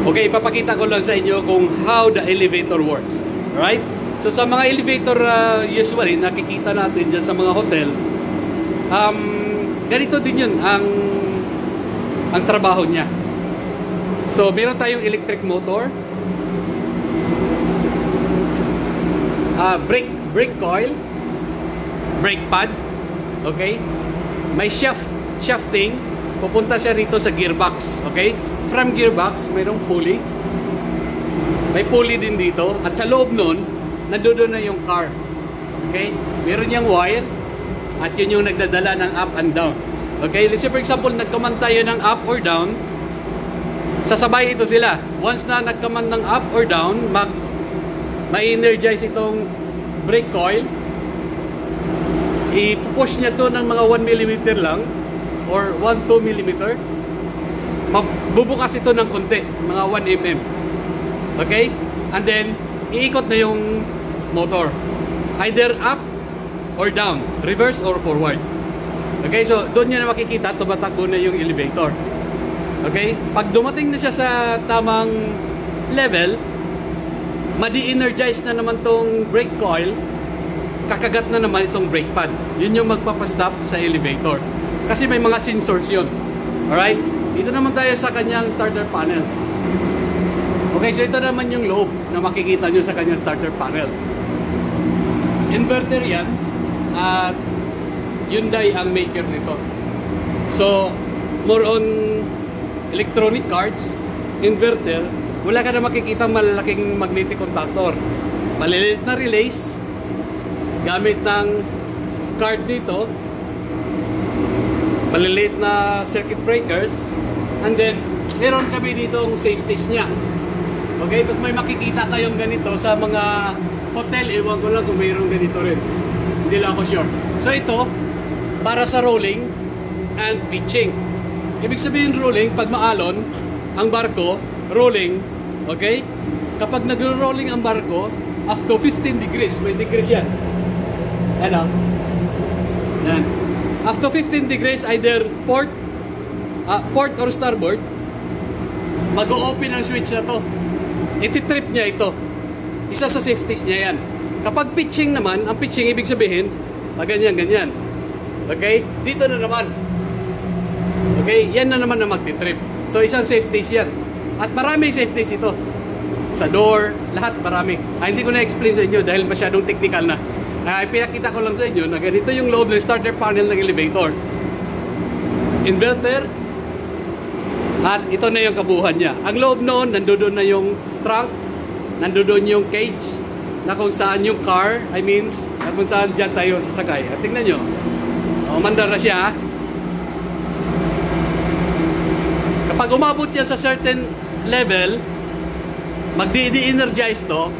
Okay, ipapakita ko lang sa inyo kung how the elevator works. Alright? So sa mga elevator usually nakikita natin dyan sa mga hotel, ganito din yun ang trabaho niya. So meron tayong electric motor, brake coil, brake pad, okay? May shafting, pupunta siya rito sa gearbox, okay? From gearbox, mayroong pulley. May pulley din dito. At sa loob nun, nandoon na yung car. Okay? Meron yung wire. At yun yung nagdadala ng up and down. Okay? Let's say for example, nag-command tayo ng up or down. Sasabay ito sila. Once na nag-command ng up or down, ma-energize itong brake coil. I-push niya to ng mga 1 mm lang or 1-2 mm. Bubukas ito ng konti, mga 1 mm. Okay? And then, iikot na yung motor. Either up or down, reverse or forward. Okay? So, doon nyo na makikita, tumatakbo na yung elevator. Okay? Pag dumating na siya sa tamang level, madi-energize na naman tong brake coil, kakagat na naman itong brake pad. Yun yung magpapastop sa elevator. Kasi may mga sensors yun. Alright? Dito naman tayo sa kanyang starter panel. Okay, so ito naman yung loob na makikita nyo sa kanyang starter panel. Inverter yan. At Hyundai ang maker nito. So, more on electronic cards, inverter, wala ka na makikita malalaking magnetic contactor. Maliliit na relays, gamit ng card dito, maliliit na circuit breakers, and then meron kami dito ang safeties niya. Okay, pag may makikita kayong ganito sa mga hotel, ewan ko lang kung mayroong ganito rin. Hindi lang ako sure. So ito, para sa rolling and pitching. Ibig sabihin rolling, pag maalon, ang barko, rolling, okay? Kapag nagro-rolling ang barko, up to 15 degrees, may degrees yan. Ano? Yan. Up to 15 degrees, either port or starboard, mag-o-open ang switch na to. Iti-trip niya ito. Isa sa safeties niya yan. Kapag pitching naman, ang pitching ibig sabihin, ganyan. Okay? Dito na naman. Okay? Yan na naman na magti-trip. So, isang safeties yan. At maraming safeties ito. Sa door, lahat marami. Hindi ko na-explain sa inyo dahil masyadong technical na. Pinakita ko lang sa inyo na ganito yung loob ng starter panel ng elevator. Inverter. At ito na yung kabuuan niya. Ang loob noon, nandoon na yung trunk, nandoon yung cage, na kung saan yung car, na kung saan dyan tayo sasakay. At tingnan nyo, umandar na siya. Kapag umabot yan sa certain level, magdi-energize to,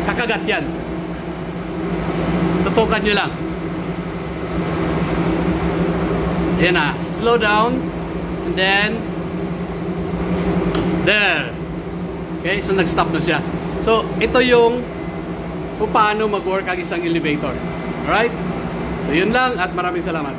kakagat yan. Tutukan nyo lang. Ayan na, slow down. And then, there. Okay, so nag-stop na siya. So, ito yung kung paano mag-work ang isang elevator. Alright? So, yun lang at maraming salamat.